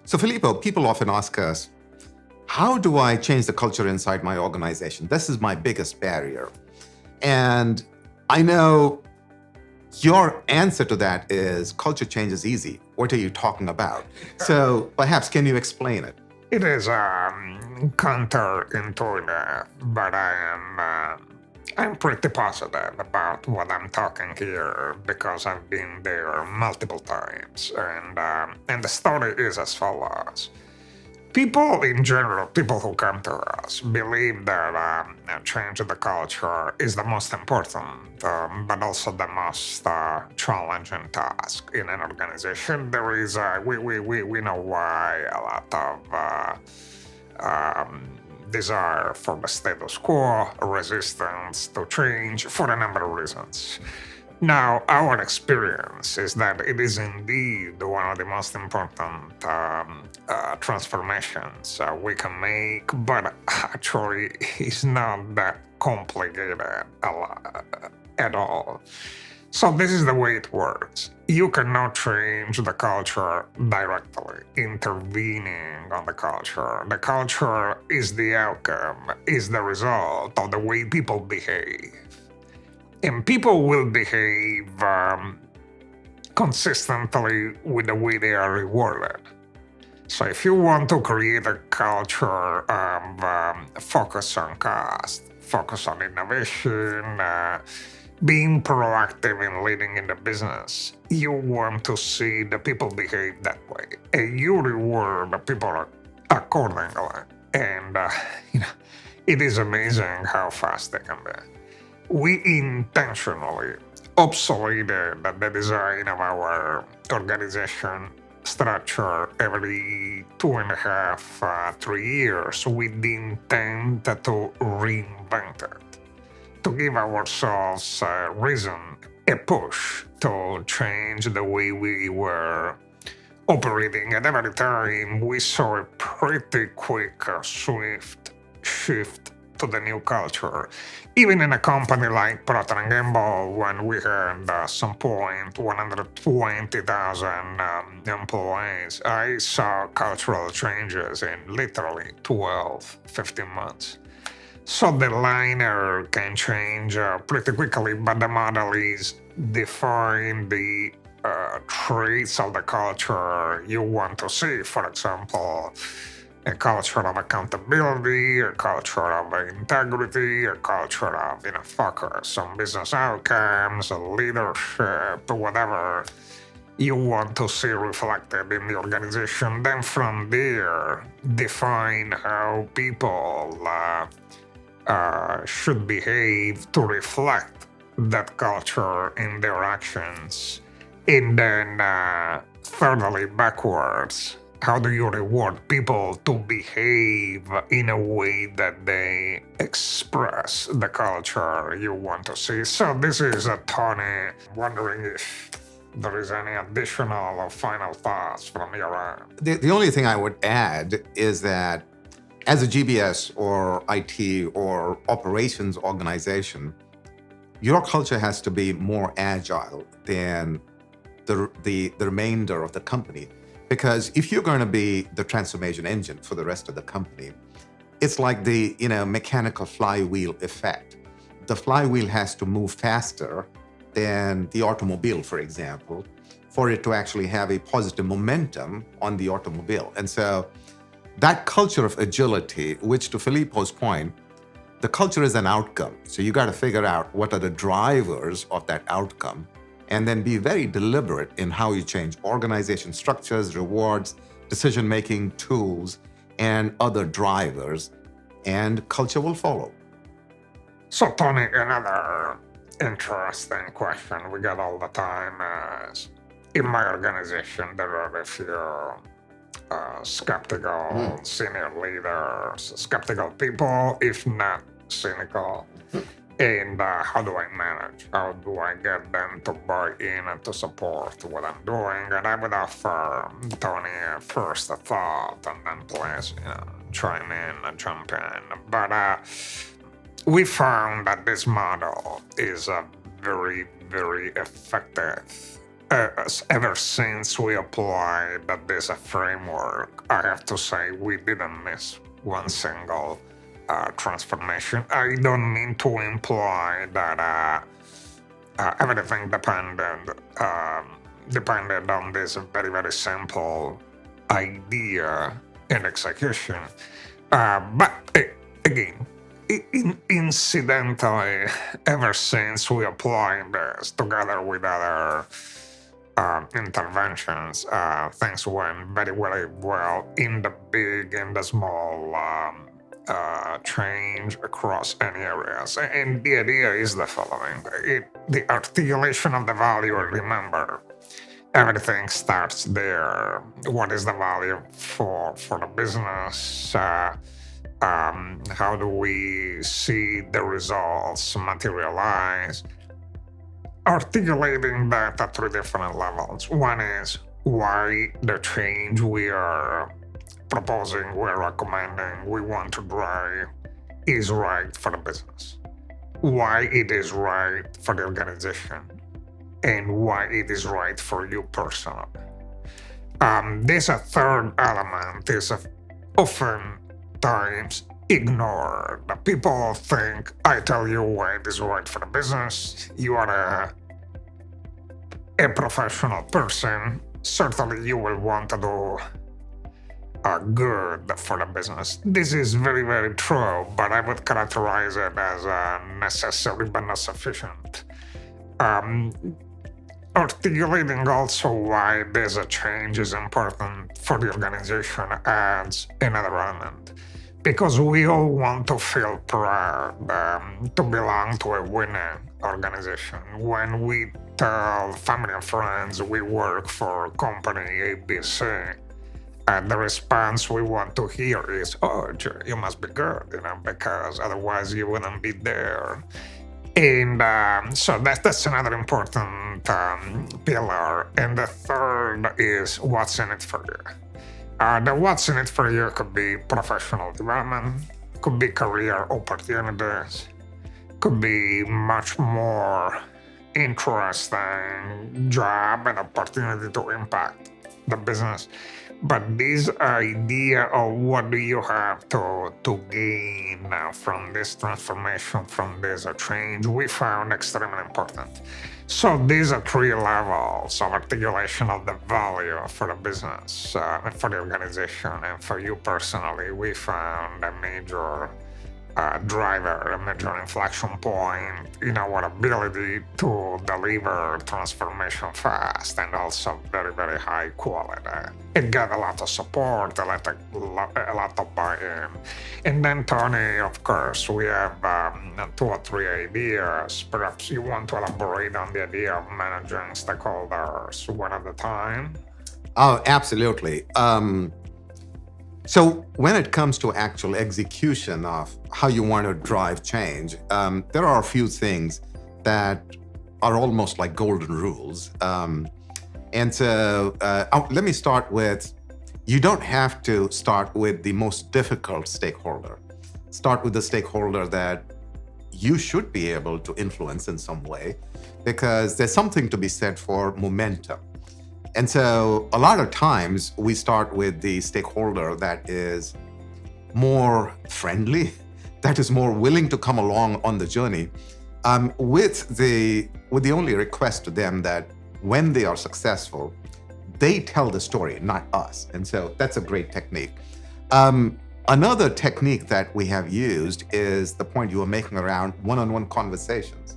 So, Filippo, people often ask us, how do I change the culture inside my organization? This is my biggest barrier. And I know your answer to that is culture change is easy. What are you talking about? So perhaps can you explain it? It is counterintuitive, but I'm pretty positive about what I'm talking here because I've been there multiple times, and the story is as follows. People in general, people who come to us, believe that change the culture is the most important, but also the most challenging task in an organization. There is, we know why a lot of desire for the status quo, resistance to change for a number of reasons. Now, our experience is that it is indeed one of the most important transformations we can make, but actually it's not that complicated at all. So this is the way it works. You cannot change the culture directly, intervening on the culture. The culture is the outcome, is the result of the way people behave. And people will behave consistently with the way they are rewarded. So if you want to create a culture of focus on cost, focus on innovation, being proactive in leading in the business, you want to see the people behave that way. And you reward the people accordingly. And, it is amazing how fast they can be. We intentionally obsoleted the design of our organization structure every 2.5, 3 years with the intent to reinvent it, to give ourselves a reason, a push to change the way we were operating. And every time we saw a pretty quick, swift shift to the new culture. Even in a company like Procter Gamble, when we had at some point 120,000 employees, I saw cultural changes in literally 12, 15 months. So the liner can change pretty quickly, but the model is define the traits of the culture you want to see. For example, a culture of accountability, a culture of integrity, a culture of focus on business outcomes, leadership, whatever you want to see reflected in the organization. Then from there, define how people should behave to reflect that culture in their actions. And then thirdly, backwards, how do you reward people to behave in a way that they express the culture you want to see? So this is Tony wondering if there is any additional or final thoughts from your end. The only thing I would add is that as a GBS or IT or operations organization, your culture has to be more agile than the remainder of the company. Because if you're going to be the transformation engine for the rest of the company, it's like the mechanical flywheel effect. The flywheel has to move faster than the automobile, for example, for it to actually have a positive momentum on the automobile. And so that culture of agility, which to Filippo's point, the culture is an outcome. So you got to figure out what are the drivers of that outcome, and then be very deliberate in how you change organization structures, rewards, decision-making tools, and other drivers, and culture will follow. So, Tony, another interesting question we get all the time is, in my organization, there are a few skeptical senior leaders, skeptical people, if not cynical. And how do I manage? How do I get them to buy in and to support what I'm doing? And I would offer Tony first a thought, and then please chime in and jump in. But we found that this model is very, very effective ever since we applied this framework, I have to say we didn't miss one single transformation. I don't mean to imply that everything depended on this very, very simple idea and execution. But again, incidentally, ever since we applied this together with other interventions, things went very, very well in the big and the small change across any areas. And the idea is the following: the articulation of the value. Remember, everything starts there. What is the value for the business? How do we see the results materialize? Articulating that at three different levels. One is why the change we are proposing, we're recommending, we want to drive is right for the business. Why it is right for the organization, and why it is right for you personally. This third element is oftentimes ignored. People think, I tell you why it is right for the business. You are a professional person. Certainly you will want to do good for the business. This is very, very true, but I would characterize it as necessary but not sufficient. Articulating also why this change is important for the organization adds another element. Because we all want to feel proud to belong to a winning organization. When we tell family and friends we work for company ABC, and the response we want to hear is, "Oh, you must be good," because otherwise you wouldn't be there. And so that's another important pillar. And the third is what's in it for you. The what's in it for you could be professional development, could be career opportunities, could be much more interesting job and opportunity to impact the business. But this idea of what do you have to gain from this transformation, from this change, we found extremely important. So these are three levels of articulation of the value for the business, for the organization, and for you personally. We found a major driver, a major inflection point in our ability to deliver transformation fast and also very, very high quality. It got a lot of support, a lot of buy-in. And then, Tony, of course, we have 2 or 3 ideas. Perhaps you want to elaborate on the idea of managing stakeholders one at a time? Oh, absolutely. So when it comes to actual execution of how you want to drive change, there are a few things that are almost like golden rules. And so let me start with, you don't have to start with the most difficult stakeholder. Start with the stakeholder that you should be able to influence in some way, because there's something to be said for momentum. And so a lot of times we start with the stakeholder that is more friendly, that is more willing to come along on the journey, with the only request to them that when they are successful, they tell the story, not us. And so that's a great technique. Another technique that we have used is the point you were making around one-on-one conversations.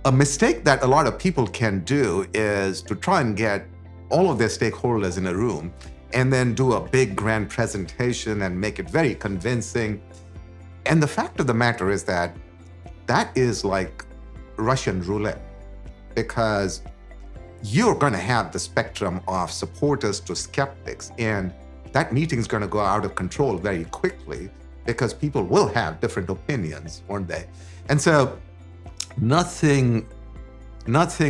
A mistake that a lot of people can do is to try and get all of their stakeholders in a room and then do a big grand presentation and make it very convincing. And the fact of the matter is that is like Russian roulette, because you're going to have the spectrum of supporters to skeptics, and that meeting is going to go out of control very quickly because people will have different opinions, won't they? And so nothing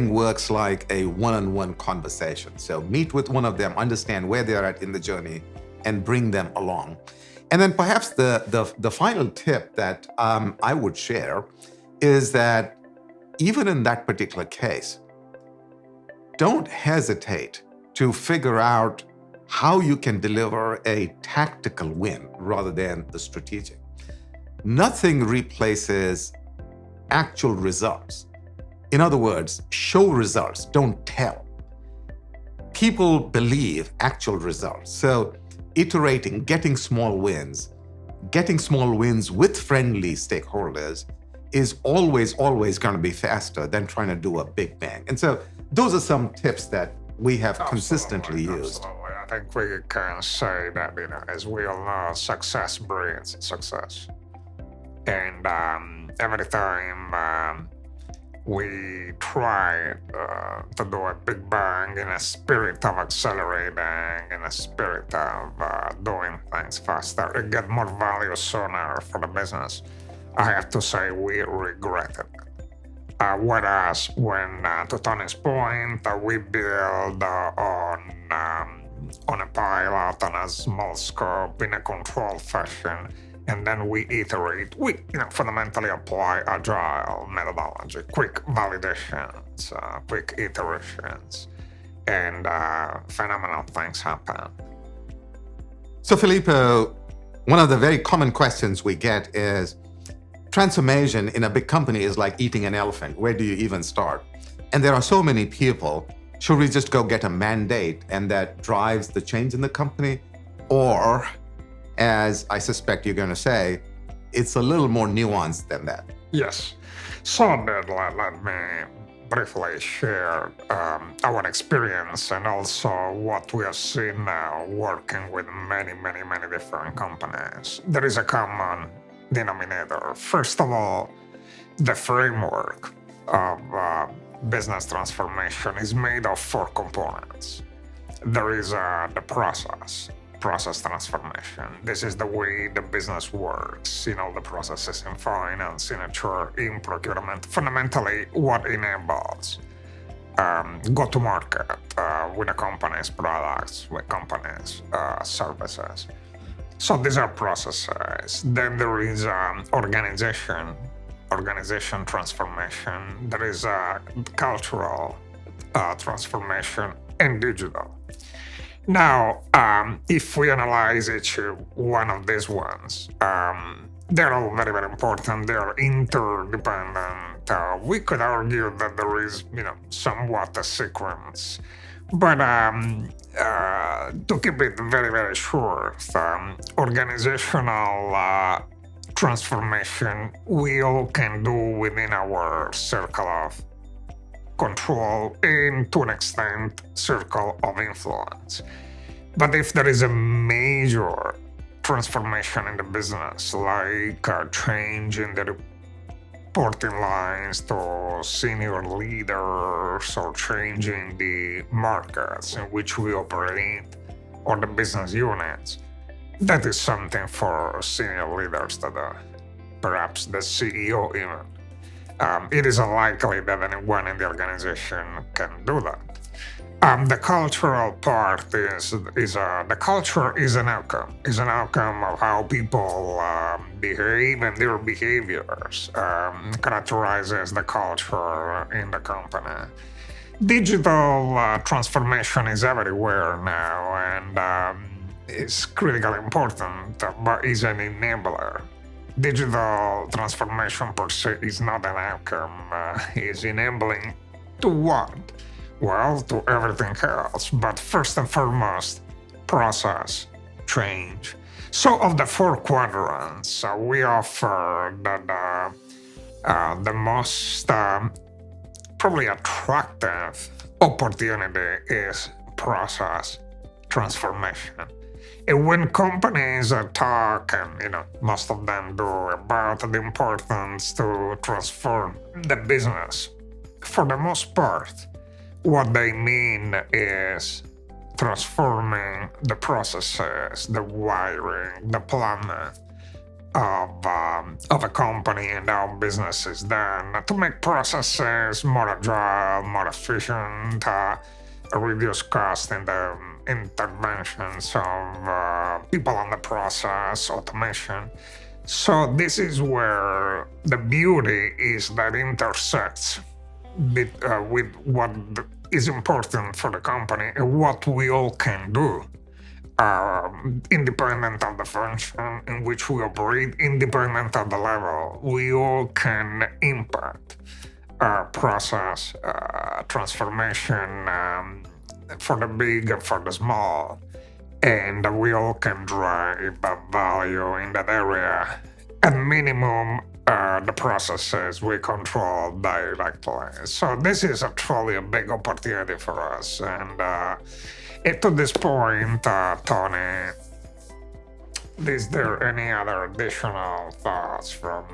works like a one-on-one conversation. So meet with one of them, understand where they're at in the journey, and bring them along. And then perhaps the final tip that I would share is that even in that particular case, don't hesitate to figure out how you can deliver a tactical win rather than the strategic. Nothing replaces actual results. In other words, show results, don't tell. People believe actual results. So iterating, getting small wins with friendly stakeholders is always going to be faster than trying to do a big bang. And so those are some tips that we have consistently used. Absolutely. I think we can say that, as we all know, success breeds success. And every time we try to do a big bang in a spirit of accelerating, in a spirit of doing things faster, and get more value sooner for the business, I have to say we regretted it. Whereas when, to Tony's point, we build on a pilot, on a small scope, in a controlled fashion, and then we iterate. We fundamentally apply agile methodology, quick validations, quick iterations, and phenomenal things happen. So Filippo, one of the very common questions we get is, transformation in a big company is like eating an elephant. Where do you even start? And there are so many people. Should we just go get a mandate and that drives the change in the company? Or, as I suspect you're going to say, it's a little more nuanced than that. Yes. So let me briefly share our experience and also what we are seeing now working with many different companies. There is a common denominator. First of all, the framework of business transformation is made of 4 components. There is the process transformation. This is the way the business works, the processes in finance, in HR, in procurement. Fundamentally, what enables go-to-market with the company's products, with company's services. So these are processes. Then there is organization transformation. There is cultural transformation and digital. Now, if we analyze each one of these ones, they're all very important. They are interdependent. We could argue that there is, somewhat a sequence. But to keep it very short, organizational transformation we all can do within our circle of control and, to an extent, circle of influence. But if there is a major transformation in the business, like a change in the reporting lines to senior leaders or changing the markets in which we operate or the business units, that is something for senior leaders to do, perhaps the CEO even. It is unlikely that anyone in the organization can do that. The cultural part is the culture is an outcome of how people behave, and their behaviors characterizes the culture in the company. Digital transformation is everywhere now, and is critically important, but is an enabler. Digital transformation per se is not an outcome, is enabling to what? Well, to everything else, but first and foremost, process change. So of the 4 quadrants, we offer that the most probably attractive opportunity is process transformation. And when companies talk, and most of them do, about the importance to transform the business, for the most part, what they mean is transforming the processes, the wiring, the planning of a company and how business is done to make processes more agile, more efficient, reduce cost in the interventions of people on the process, automation. So this is where the beauty is that intersects with what is important for the company and what we all can do, independent of the function in which we operate, independent of the level. We all can impact process transformation for the big and for the small. And we all can drive value in that area. At minimum, the processes we control directly. So this is actually a big opportunity for us. And to this point, Tony, is there any other additional thoughts from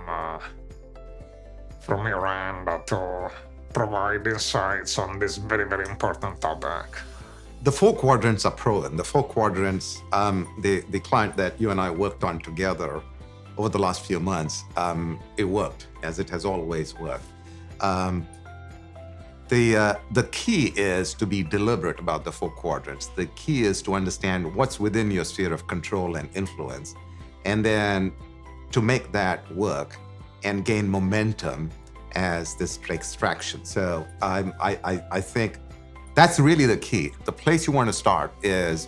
your end to provide insights on this very, very important topic? The 4 quadrants are proven. The 4 quadrants, the client that you and I worked on together over the last few months, it worked, as it has always worked. The key is to be deliberate about the 4 quadrants. The key is to understand what's within your sphere of control and influence, and then to make that work and gain momentum as this takes traction. So I think that's really the key. The place you want to start is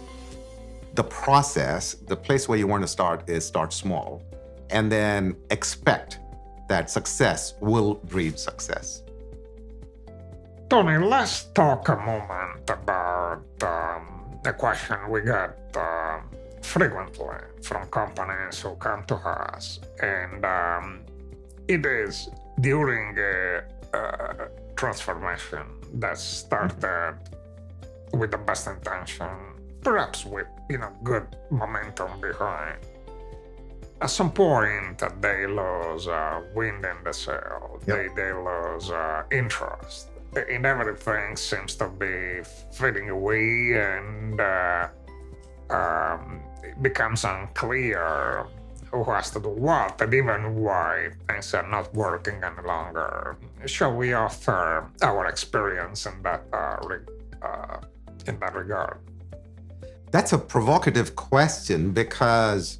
the process. The place where you want to start is start small, and then expect that success will breed success. Tony, let's talk a moment about a question we get frequently from companies who come to us, and it is during a transformation that started with the best intention, perhaps with good momentum behind. At some point, they lose wind in the sail. Yep. They lose interest. And everything seems to be fading away, and it becomes unclear who has to do what, and even why things are not working any longer. Shall we offer our experience in that regard? That's a provocative question, because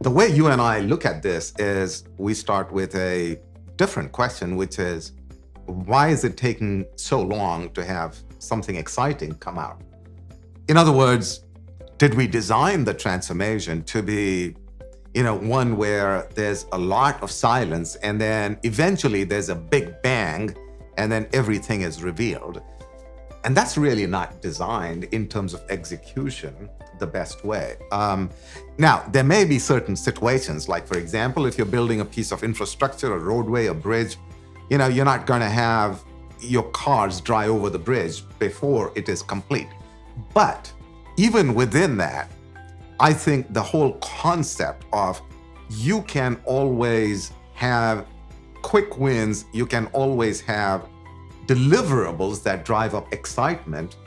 the way you and I look at this is we start with a different question, which is, why is it taking so long to have something exciting come out? In other words, did we design the transformation to be, one where there's a lot of silence and then eventually there's a big bang and then everything is revealed? And that's really not designed in terms of execution the best way. Now, there may be certain situations, like, for example, if you're building a piece of infrastructure, a roadway, a bridge, you're not going to have your cars drive over the bridge before it is complete. But even within that, I think the whole concept of you can always have quick wins, you can always have deliverables that drive up excitement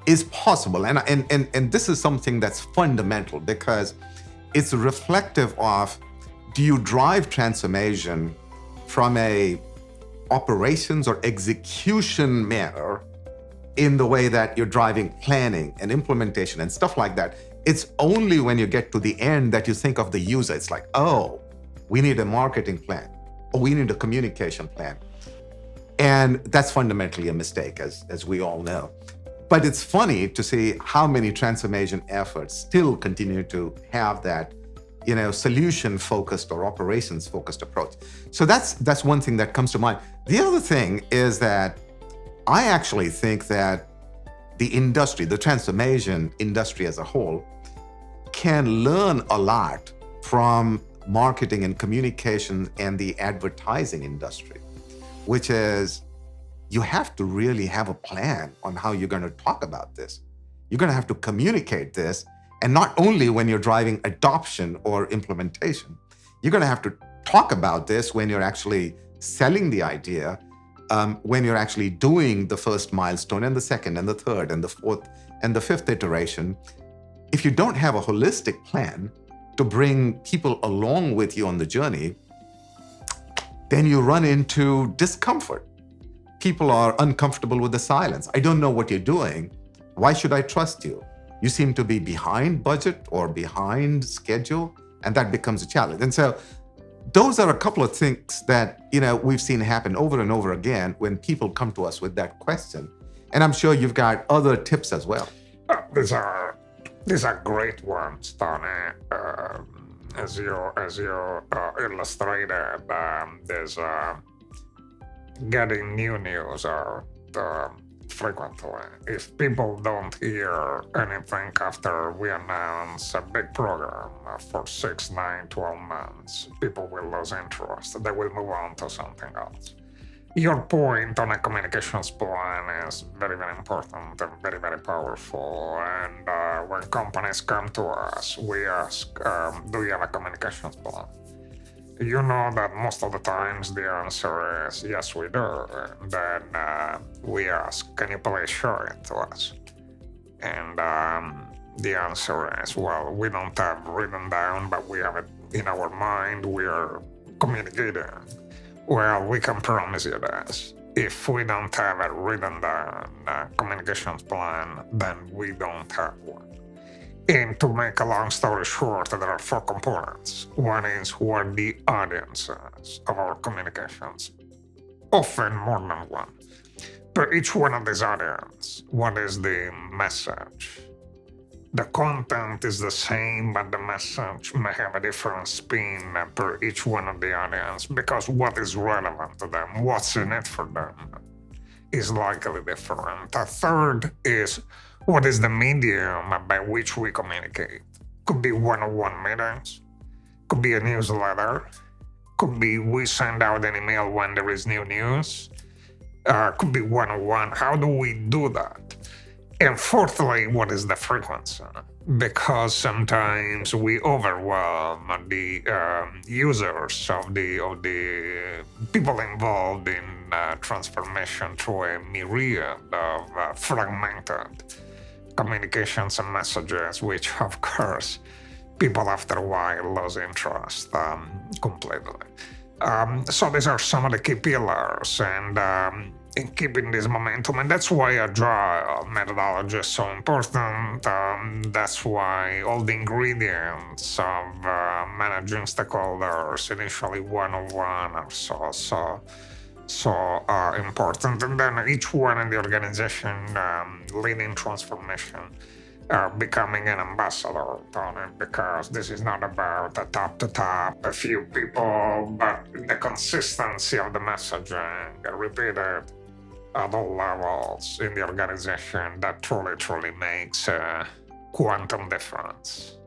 is possible. And this is something that's fundamental, because it's reflective of, do you drive transformation from a operations or execution manner in the way that you're driving planning and implementation and stuff like that? It's only when you get to the end that you think of the user. It's like, oh, we need a marketing plan, or we need a communication plan. And that's fundamentally a mistake, as we all know. But it's funny to see how many transformation efforts still continue to have that, solution-focused or operations-focused approach. So that's one thing that comes to mind. The other thing is that I actually think that the industry, the transformation industry as a whole, can learn a lot from marketing and communication and the advertising industry, which is, you have to really have a plan on how you're going to talk about this. You're going to have to communicate this, and not only when you're driving adoption or implementation. You're going to have to talk about this when you're actually selling the idea, when you're actually doing the first milestone and the second and the third and the fourth and the fifth iteration. If you don't have a holistic plan to bring people along with you on the journey, then you run into discomfort. People are uncomfortable with the silence. I don't know what you're doing. Why should I trust you? You seem to be behind budget or behind schedule, and that becomes a challenge. And so those are a couple of things that we've seen happen over and over again when people come to us with that question. And I'm sure you've got other tips as well. These are great ones, Tony. As you illustrated, there's getting new news out frequently. If people don't hear anything after we announce a big program for 6, 9, 12 months, people will lose interest. They will move on to something else. Your point on a communications plan is very, very important and very, very powerful. And when companies come to us, we ask, do you have a communications plan? You know that most of the times the answer is yes, we do. And then we ask, can you please show it to us? And the answer is, well, we don't have written down, but we have it in our mind. We are communicating. Well, we can promise you this. If we don't have a written down communications plan, then we don't have one. And to make a long story short, there are 4 components. One is who are the audiences of our communications, often more than one. For each one of these audiences, what is the message? The content is the same, but the message may have a different spin per each one of the audience, because what is relevant to them, what's in it for them, is likely different. A third is, what is the medium by which we communicate? Could be one-on-one meetings, could be a newsletter, could be we send out an email when there is new news, could be one-on-one. How do we do that? And fourthly, what is the frequency? Because sometimes we overwhelm the users of the people involved in transformation through a myriad of fragmented communications and messages, which of course people after a while lose interest completely. So these are some of the key pillars, and in keeping this momentum, and that's why agile methodology is so important. That's why all the ingredients of managing stakeholders, initially one-on-one, are so important. And then each one in the organization leading transformation, becoming an ambassador, Tony, because this is not about a top-to-top, a few people, but the consistency of the messaging, repeated at all levels in the organization, that truly, truly makes a quantum difference.